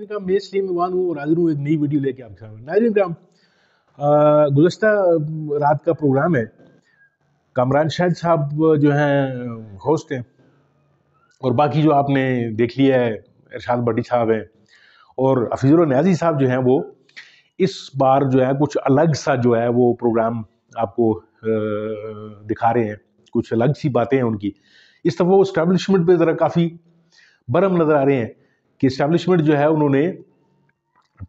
का मैं इसलिए मेहमान हूँ और हाजिर हूँ एक नई वीडियो लेके आपके सामने। नाज़रीन किराम, गुज़श्ता रात का प्रोग्राम है। कामरान शाहिद साहब जो हैं होस्ट हैं, और बाकी जो आपने देख लिया है इरशाद भट्टी साहब हैं और हफीजुर नियाज़ी साहब जो हैं वो इस बार जो है कुछ अलग सा जो है वो प्रोग्राम आपको दिखा रहे हैं। कुछ अलग सी बातें हैं उनकी। इस दफ़ा वो इस्टेब्लिशमेंट पे ज़रा काफ़ी बरम नज़र आ रहे हैं कि इस्टेब्लिशमेंट जो है उन्होंने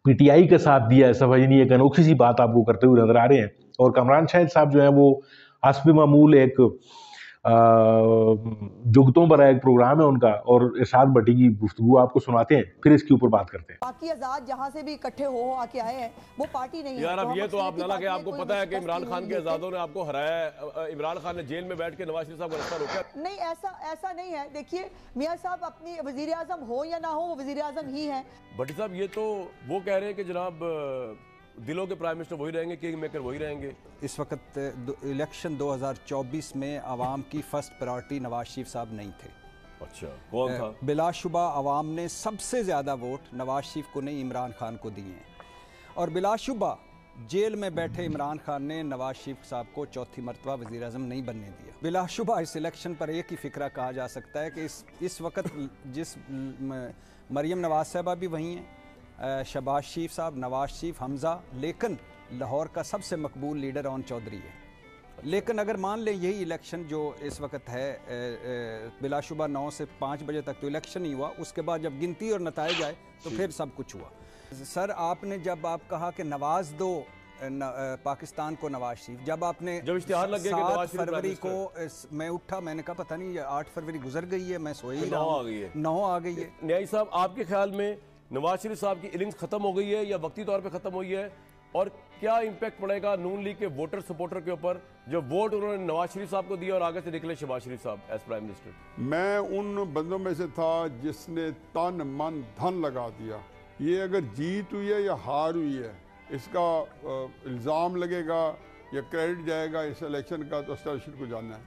पीटीआई का साथ दिया है। सफा यानी एक अनोखी सी बात आपको करते हुए नजर आ रहे हैं। और कामरान शाहिद साहब जो है वो हस्ब मामूल एक जुगतों पर एक प्रोग्राम है उनका, और इरशाद भट्टी की गुफ्तगू आपको सुनाते हैं, फिर इसके ऊपर बात करते हैं। बाकी आजाद जहाँ से भी इकट्ठे हो आके आए हैं वो पार्टी नहीं है यार। अब ये तो आप नाला के आपको पता है कि इमरान खान के आजादों ने आपको हराया है। इमरान खान ने जेल में बैठ के नवाज शरीफ साहब को रास्ता रोका। नहीं, ऐसा नहीं है। देखिए मियां साहब अपनी वजीर आजम हो या ना हो, वो वजीर आजम ही है। भट्टी साहब ये तो वो कह रहे हैं कि जनाब दिलों के प्राइम मिनिस्टर वही रहेंगे, किंग मेकर वही रहेंगे। इस वक्त इलेक्शन 2024 में आवाम की फर्स्ट प्रायोरिटी नवाज शरीफ साहब नहीं थे। अच्छा, कौन था? बिलाशुबा आवाम ने सबसे ज़्यादा वोट नवाज शरीफ को नहीं, इमरान खान को दिए हैं। और बिलाशुबा जेल में बैठे इमरान खान ने नवाज शरीफ साहब को चौथी मरतबा वज़ीर आज़म नहीं बनने दिया। बिलाशुबा इस इलेक्शन पर एक ही फ़िक्रा कहा जा सकता है कि इस वक्त जिस मरियम नवाज साहबा भी वहीं हैं, शहबाज शरीफ साहब, नवाज शरीफ, हमज़ा, लेकिन लाहौर का सबसे मकबूल लीडर ओन चौधरी है। लेकिन अगर मान लें यही इलेक्शन जो इस वक्त है, बिलाशुबा 9 से 5 बजे तक तो इलेक्शन ही हुआ, उसके बाद जब गिनती और नताइज आए तो फिर सब कुछ हुआ। सर आपने जब आप कहा कि नवाज दो पाकिस्तान को नवाज शरीफ, जब इश्तिहार लग गया 7 फरवरी को मैं उठा, मैंने कहा पता नहीं 8 फरवरी गुजर गई है, मैं सोई ही रहा हूं, 9 आ गई है। न्यायी साहब, आपके ख्याल में नवाज शरीफ साहब की इनिंग्स खत्म हो गई है या वक्ती तौर पे खत्म हुई है, और क्या इंपैक्ट पड़ेगा नून लीग के वोटर सपोर्टर के ऊपर जो वोट उन्होंने नवाज शरीफ साहब को दिया और आगे से निकले शहबाज शरीफ साहब एज प्राइम मिनिस्टर? मैं उन बंदों में से था जिसने तन मन धन लगा दिया। ये अगर जीत हुई है या हार हुई है, इसका इल्ज़ाम लगेगा या क्रेडिट जाएगा इस इलेक्शन का तो एस्टेब्लिशमेंट को जानना है।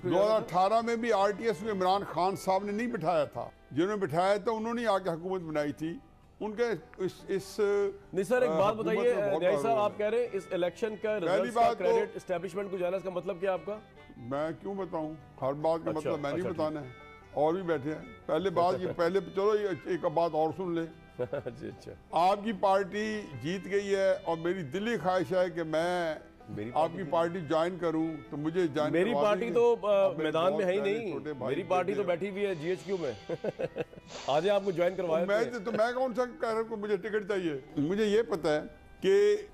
2018 में भी आरटीएस में इमरान खान साहब ने नहीं बिठाया था, जिन्होंने बिठाया था उन्होंने आके हुकूमत बनाई थी। उनके इस नहीं सर, एक बात बताइए न्यायी साहब, आप कह रहे हैं इस इलेक्शन का रिजल्ट का क्रेडिट एस्टेब्लिशमेंट को जाना, इसका मतलब क्या आपका? मैं क्यों बताऊं, हर बात का मतलब मैं नहीं बताना है, और भी बैठे हैं। पहले बात ये पहले चलो एक बात और सुन ले। अच्छा, आपकी पार्टी जीत गई है और मेरी दिली ख्वाहिश है कि मैं आपकी पार्टी ज्वाइन करूं, तो मुझे ज्वाइन। मेरी पार्टी तो मैदान में है ही नहीं, मेरी पार्टी तो बैठी हुई है जीएचक्यू में। आज आपको ज्वाइन करवाया। मैं कौन सा कह रहा हूं मुझे टिकट चाहिए। मुझे ये पता है कि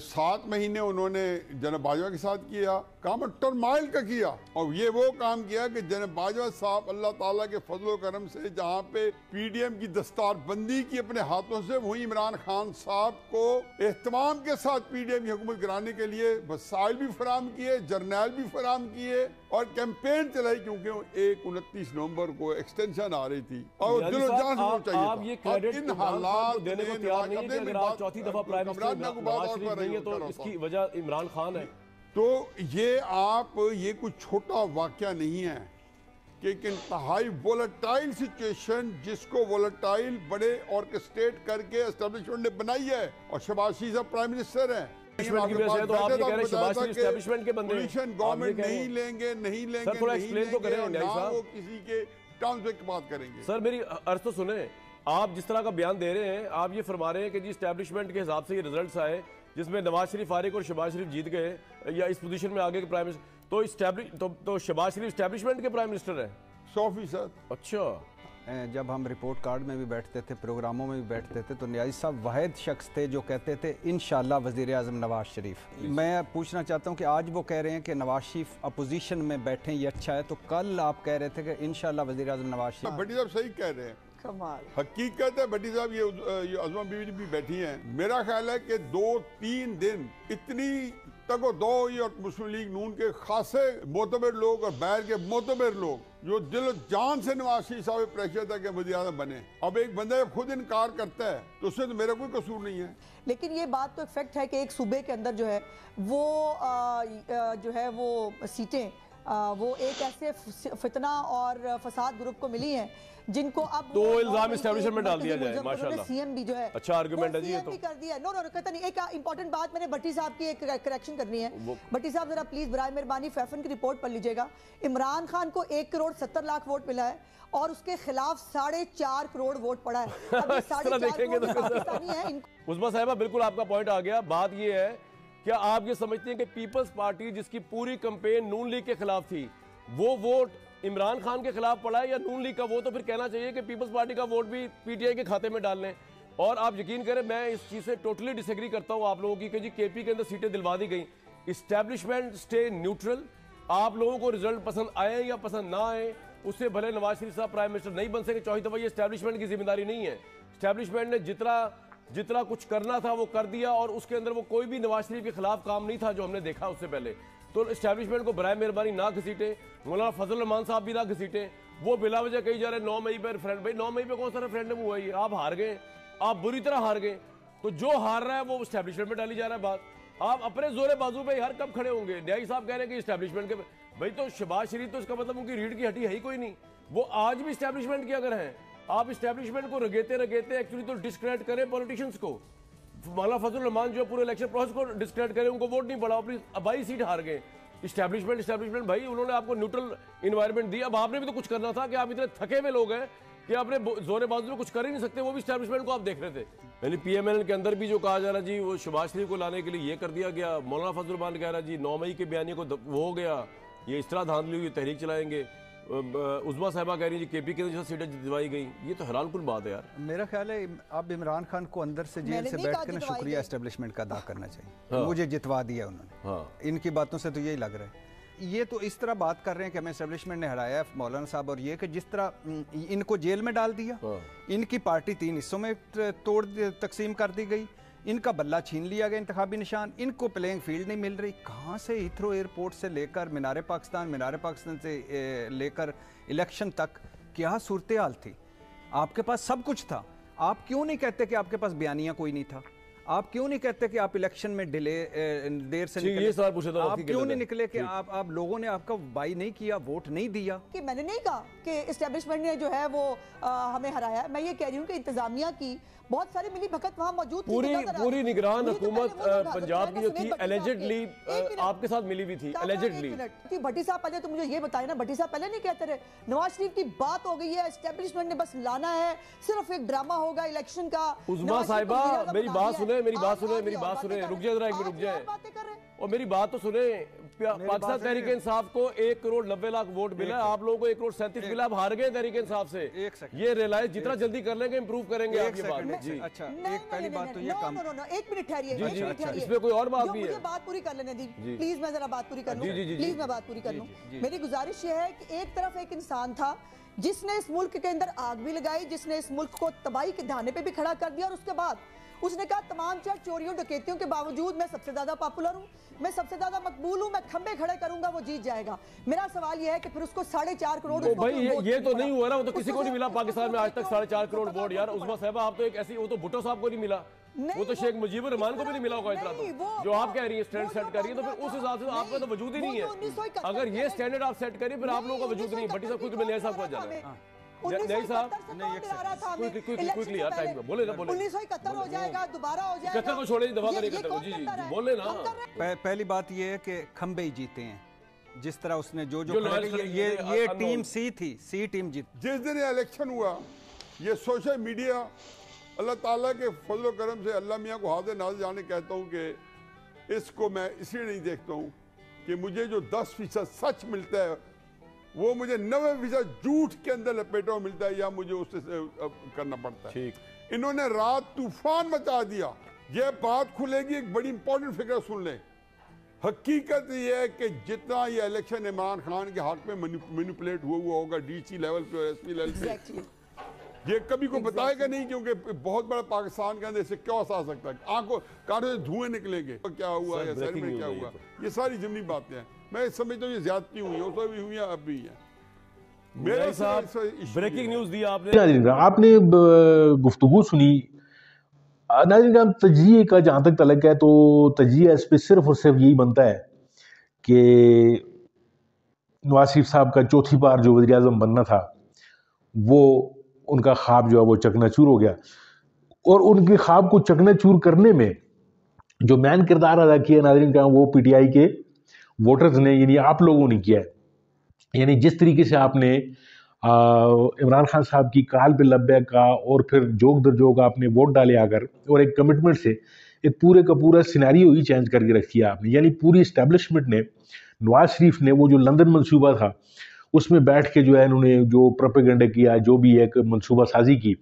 7 महीने उन्होंने जनाब बाजवा के साथ किया, काम टर्माइल का किया, और ये वो काम किया कि जनाब बाजवा साहब अल्लाह ताला के फजल करम से जहाँ पे पीडीएम की दस्तारबंदी की अपने हाथों से, वहीं इमरान खान साहब को एहतमाम के साथ पीडीएम की हुकूमत गिराने के लिए वसाइल भी फराम किए, जर्नैल भी फराम किए और कैंपेन चलाई, क्योंकि 29 नवंबर को एक्सटेंशन आ रही थी और दिलो जान होना चाहिए। आप ये क्रेडिट इन हालात देने को तैयार नहीं है कि अगर आप चौथी दफा प्राइम मिनिस्टर नवाज शरीफ नहीं है तो इसकी वजह इमरान खान है। तो ये कुछ छोटा वाकया नहीं है कि एक इंतहाई वोलेटाइल सिचुएशन, जिसको वोलेटाइल बड़े ऑर्केस्ट्रेट करके एस्टेब्लिशमेंट ने बनाई है, और शहबाज शरीफ साहब प्राइम मिनिस्टर हैं। एस्टेब्लिशमेंट के बंदे गवर्नमेंट नहीं लेंगे थोड़ा एक्सप्लेन तो करें न्यायी साहब, वो किसी के टर्म्स में बात करेंगे। सर मेरी अर्ज तो सुने, आप जिस तरह का बयान दे रहे हैं, आप ये फरमा रहे हैं कि जी एस्टेब्लिशमेंट के हिसाब से ये रिजल्ट्स आए जिसमें नवाज शरीफ फारिग और शहबाज शरीफ जीत गए या इस पोजीशन में आगे के प्राइम मिनिस्टर, तो शहबाज शरीफ एस्टेब्लिशमेंट के प्राइम मिनिस्टर हैं 100%। अच्छा, जब हम रिपोर्ट कार्ड में भी बैठते थे, प्रोग्रामों में भी बैठते थे, तो न्याज़ी साहब वाहिद शख्स थे जो कहते थे इंशाल्लाह वज़ीर आज़म नवाज शरीफ। मैं पूछना चाहता हूं कि आज वो कह रहे हैं कि नवाज शरीफ अपोजिशन में बैठे ये अच्छा है, तो कल आप कह रहे थे कि इंशाल्लाह वज़ीर आज़म नवाज शरीफ। भट्टी साहब सही कह रहे हैं, कमाल हकीकत है। भट्टी साहब ये अज़मा बीवी भी बैठी हैं। मेरा ख्याल है कि 2-3 दिन इतनी तको दो और मुस्लिम लीग नून के खासे मोतबर लोग और बैर के मोतबर लोग जो दिल जान से नवाज शरीफ साहब प्रेशर था कि वज़ीर आज़म बने, अब एक बंदा खुद इनकार करता है तो उससे तो मेरा कोई कसूर नहीं है। लेकिन ये बात तो एक फैक्ट है कि एक सूबे के अंदर जो है वो सीटें वो एक ऐसे फितना और फसाद ग्रुप को मिली हैं जिनको अब तो वो इल्जाम 9 मई establishment में के डाल दिया मरकजी जाए, मुल्ज़िम माशाल्लाह। सीएम भी जो है अच्छा argument है जी ये CM तो। भी कर दिया। नो नो कहता नहीं, एक इंपॉर्टेंट बात मैंने भट्टी साहब की एक करेक्शन करनी है। भट्टी साहब जरा प्लीज बराए मेहरबानी फैफन की रिपोर्ट पढ़ लीजिएगा। इमरान खान को 1 करोड़ 70 लाख वोट मिला है और उसके खिलाफ 4.5 करोड़ वोट पड़ा है। अब ये 4.5 देखेंगे करोड़ तो पाकिस्तानी है। उस्मा साहिबा बिल्कुल आपका पॉइंट आ गया। बात ये है, क्या आप ये समझते हैं कि पीपल्स पार्टी जिसकी पूरी कैंपेन नून लीग के खिलाफ थी, वो वोट इमरान खान के खिलाफ पड़ा है या नून लीग का? वो तो फिर कहना चाहिए कि पीपल्स पार्टी का वोट भी पीटीआई के खाते में डाल लें। और आप यकीन करें, मैं इस चीज़ से टोटली डिसएग्री करता हूँ आप लोगों की कि जी केपी के अंदर सीटें दिलवा दी गई। Establishment stay neutral. आप लोगों को रिजल्ट पसंद आए या पसंद ना आए, उससे भले नवाज शरीफ साहब प्राइम मिनिस्टर नहीं बन सके चौथी दफा, ये इस्टेब्लिशमेंट की जिम्मेदारी नहीं है। इस्टेब्लिशमेंट ने जितना कुछ करना था वो कर दिया और उसके अंदर वो कोई भी नवाज शरीफ के खिलाफ काम नहीं था जो हमने देखा उससे पहले। तो इस्टेब्लिशमेंट को बराए मेहरबानी ना घसीटे, मौलाना फजल रहमान साहब भी ना घसीटे। वो बिला वजह कही जा रहे 9 मई पर रेफरेंडम। भाई 9 मई पे कौन सा रेफरेंडम हुआ है? आप हार गए, आप बुरी तरह हार गए। तो जो हार रहा है वो इस्टेब्लिशमेंट में डाली जा रहा है बात। आप अपने जोरे बाजू पे हर कब खड़े होंगे? न्यायी साहब कह रहे हैं कि इस्टेब्लिशमेंट के भाई, तो शहबाज शरीफ तो इसका मतलब उनकी रीढ़ की हड्डी है ही कोई नहीं। वो आज भी इस्टेब्लिशमेंट के अगर हैं, आप इस्टेब्लिशमेंट को रगेते एक्चुअली तो डिस्क्रेडिट करें पॉलिटिशियंस को। मौलाना फजल रहमान जो पूरे इलेक्शन प्रोसेस को डिस्क्रेडिट करें, उनको वोट नहीं पड़ा, अपनी 22 सीट हार गए। इस्टेब्लिशमेंट भाई, उन्होंने आपको न्यूट्रल इन्वायरमेंट दी। अब आपने भी तो कुछ करना था कि आप इतने थके हुए लोग हैं कि आपने जोरे बाजू में कुछ कर ही नहीं सकते। वो भी इस्टेब्लिशमेंट को आप देख रहे थे। यानी पीएमएल के अंदर भी जो कहा जा रहा जी वो शहबाज शरीफ को लाने के लिए ये कर दिया गया। मौलाना फजल रहमान कह रहा जी 9 मई के बयानी को वो हो गया, ये इस तरह धांधली हुई, तहरीक चलाएंगे। उस्मा साहिबा कह रही है केपी के जो सीटें दिलवाई गई, ये तो हैरान कुल बात है यार। मेरा ख्याल है अब इमरान खान को अंदर से जेल मैंने से नहीं बैठ कहा के ना जितवाई शुक्रिया गई। एस्टेब्लिशमेंट का अदा करना चाहिए। हाँ। मुझे जितवा दिया उन्होंने। हाँ, इनकी बातों से तो यही लग रहा है। ये तो इस तरह बात कर रहे हैं कि हमें एस्टेब्लिशमेंट ने हराया है मौलाना साहब, और ये कि जिस तरह इनको जेल में डाल दिया, हाँ। इनकी पार्टी 3 हिस्सों में तकसीम कर दी गई, इनका बल्ला छीन लिया गया इंतखाबी निशान, इनको प्लेइंग फील्ड नहीं मिल रही। कहाँ से हीथ्रो एयरपोर्ट से लेकर मीनार पाकिस्तान से लेकर इलेक्शन तक क्या सूरत हाल थी? आपके पास सब कुछ था। आप क्यों नहीं कहते कि आपके पास बयानिया कोई नहीं था? आप क्यों नहीं कहते कि आप इलेक्शन में देर से निकले? ये सवाल पूछा था, आप आपकी क्यों गलत नहीं है। निकले कि आप लोगों ने आपका बाई नहीं किया, वोट नहीं दिया? कि मैंने नहीं कहा कि इस्टेब्लिशमेंट ने जो है वो हमें हराया। मैं ये कह रही हूँ कि इंतजामिया की बहुत सारी मिली भगत वहाँ मौजूद थी। पूरी निगरान हुकूमत पंजाब की जो थी एलिजिडली आपके साथ मिली हुई थी, एलिजिडली। भट्टी साहब पहले तो मुझे ये बताए ना, भट्टी साहब पहले नहीं कहते रहे नवाज शरीफ की बात हो गई है, एस्टेब्लिशमेंट ने बस लाना है, सिर्फ एक ड्रामा होगा इलेक्शन का। उस्मा साहिबा मेरी बात सुने, रुक जाए जरा, एक मिनट रुक जाए और मेरी बात तो सुने। पाकिस्तान तहरीक इंसाफ को 1 करोड़ 90 लाख वोट मिला, आप लोगों को 1 करोड़ 37 मिला। आप हार गए तहरीक इंसाफ से। ये रियलाइज जितना जल्दी कर लेंगे इंप्रूव करेंगे आपकी बात। जी अच्छा, एक पहली बात तो ये काम। एक मिनट ठहरिए, जी, एक जी, मिनट अच्छा, ठहरिए। इसमें कोई और बात जो भी है? मुझे बात पूरी कर लेने दी जी। प्लीज, मैं जरा बात पूरी कर लूं। जी, जी, जी, प्लीज जी। मैं बात पूरी कर जी, लूं। जी। मेरी गुजारिश ये है कि एक तरफ एक इंसान था जिसने इस मुल्क के अंदर आग भी लगाई, जिसने इस मुल्क को तबाही के धाने पे भी खड़ा कर दिया, और उसके बाद उसने कहा तमाम चोरियों डकैतियों के बावजूद मैं सबसे ज्यादा पॉपुलर हूँ, मैं सबसे ज्यादा मकबूल हूँ, मैं खंबे खड़े करूंगा, वो जीत जाएगा। मेरा सवाल यह है कि फिर उसको 4.5 करोड़ तो भाई वोट ये तो पड़ा। नहीं हुआ ना, वो तो किसी को नहीं मिला उसको पाकिस्तान में आज तक 4.5 करोड़ उसको वोट यार। पड़ा। उस्मा साहिबा आप तो एक ऐसी, वो तो भुट्टो साहब को नहीं मिला, वो तो शेख मुजीबुर रहमान को भी नहीं मिला होगा इतना। नहीं, तो जो आप कह रही है स्टैंड सेट कर रही है, तो फिर उस हिसाब से आपका तो वजूद ही नहीं है। अगर ये स्टैंडर्ड आप सेट करिए फिर आप लोगों का वजूद नहीं। भट्टी साहब खुद न्याय साहब को जाना है। न्याय साहब क्विकली यार, टाइम का बोले ना, बोले 1971 हो जाएगा, दोबारा हो जाएगा। 71 को छोड़े, दबा करिए 71 जी, बोले ना। पहली बात ये है कि खंबे ही जीते हैं। जिस तरह उसने जो जो खड़े लॉयल किए, खड़े ये किए, टीम सी थी, सी टीम जीत। जिस दिन ये इलेक्शन हुआ, ये सोशल मीडिया, अल्लाह ताला के फजल करम से अल्लाह मियाँ को हाजिर नाज़िर जाने कहता हूँ कि इसको मैं इसलिए नहीं देखता हूँ कि मुझे जो 10% सच मिलता है वो मुझे 90% झूठ के अंदर लपेटा हुआ मिलता है, या मुझे उससे करना पड़ता है। ठीक। इन्होंने रात तूफान मचा दिया। ये बात खुलेगी, एक बड़ी इंपॉर्टेंट फिगर सुन लें। हकीकत ये है कि जितना ये इलेक्शन इमरान खान के हक में मैनिपुलेट हुआ होगा डीसी लेवल पे और एसपी लेवल पे, ये कभी को बताएगा नहीं, क्योंकि बहुत बड़ा पाकिस्तान के अंदर इससे क्या आ सकता है। आंखों कारों से धुएं निकलेंगे, क्या हुआ या शहर में क्या हुआ, ये सारी जिमनी बातें हैं। मैं समझता हूँ ये ज्यादती हुई है, उसमें भी हुई है, अब भी है। मेरे साहब ब्रेकिंग न्यूज दी आपने। नाज़रीन आपने गुफ्तगू सुनी। नाज़रीन तजिए का जहाँ तक तलक है, तो तजिया इस पर सिर्फ और सिर्फ यही बनता है कि नवाज शरीफ साहब का चौथी बार जो वज़ीर आज़म बनना था وہ ان کا خواب جو ہے وہ چکنا چور ہو گیا. اور ان کے خواب کو چکنا چور کرنے میں جو مین کردار ادا کیا ناظرین کرام وہ پی ٹی آئی کے ووٹرز نے یعنی آپ لوگوں نے کیا ہے. یعنی جس طریقے سے آپ نے عمران خان صاحب کی کال پہ لبیک کا اور پھر جوک در جوک آپ نے ووٹ ڈالے آ کر اور ایک کمٹمنٹ سے ایک پورے کا پورا سیناریو ہی چینج کر کے رکھ دیا آپ نے. یعنی پوری اسٹیبلشمنٹ نے نواز شریف نے وہ جو لندن منصوبہ تھا اس میں بیٹھ کے جو ہے انہوں نے جو پروپیگنڈا کیا جو بھی ایک منصوبہ سازی کی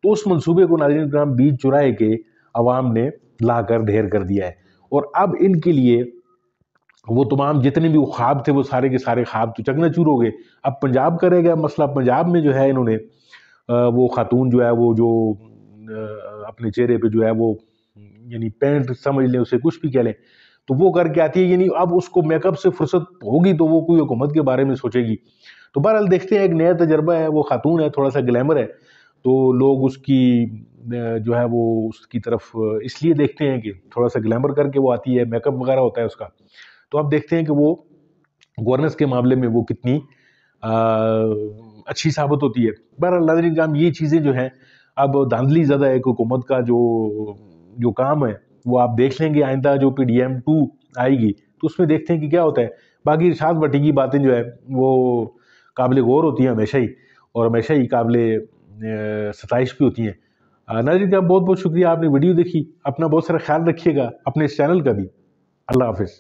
تو اس منصوبے کو ناظرین کرام بیچ چرائے کے عوام نے لا کر ڈھیر کر دیا ہے. اور اب ان کے لیے وہ تمام جتنے بھی خواب تھے وہ سارے کے سارے خواب تو چکنا چور ہو گئے. اب پنجاب کا رہ گیا مسئلہ. پنجاب میں جو ہے انہوں نے وہ خاتون جو ہے وہ جو اپنے چہرے پہ جو ہے وہ یعنی پینٹ سمجھ لیں اسے کچھ بھی کہہ لیں تو وہ کر کے آتی ہے. یعنی اب اس کو میک اپ سے فرصت ہوگی تو وہ کوئی حکومت کے بارے میں سوچے گی. تو بہرحال دیکھتے ہیں, ایک نیا تجربہ ہے, وہ خاتون ہے, تھوڑا سا گلیمر ہے تو لوگ اس کی جو ہے وہ اس کی طرف اس لیے دیکھتے ہیں کہ تھوڑا سا گلیمر کر کے وہ آتی ہے, میک اپ وغیرہ ہوتا ہے اس کا. تو اب دیکھتے ہیں کہ وہ گورننس کے معاملے میں وہ کتنی اچھی ثابت ہوتی ہے. بہرحال ناظرین کرام یہ چیزیں جو ہیں اب دھاندلی زدہ ایک حکومت کا جو کام ہے وہ آپ دیکھ لیں گے. آئندہ جو پی ڈی ایم 2 آئے گی تو اس میں دیکھتے ہیں کہ کیا ہوتا ہے. باقی ارشاد بھٹی کی باتیں جو ہے وہ قابل غور ہوتی ہیں ہمیشہ ہی, اور ہمیشہ ہی قابل ستائش بھی ہوتی ہیں. ناظرین کا بہت بہت شکریہ, آپ نے ویڈیو دیکھی. اپنا بہت سارا خیال رکھیے گا, اپنے اس چینل کا بھی. اللہ حافظ.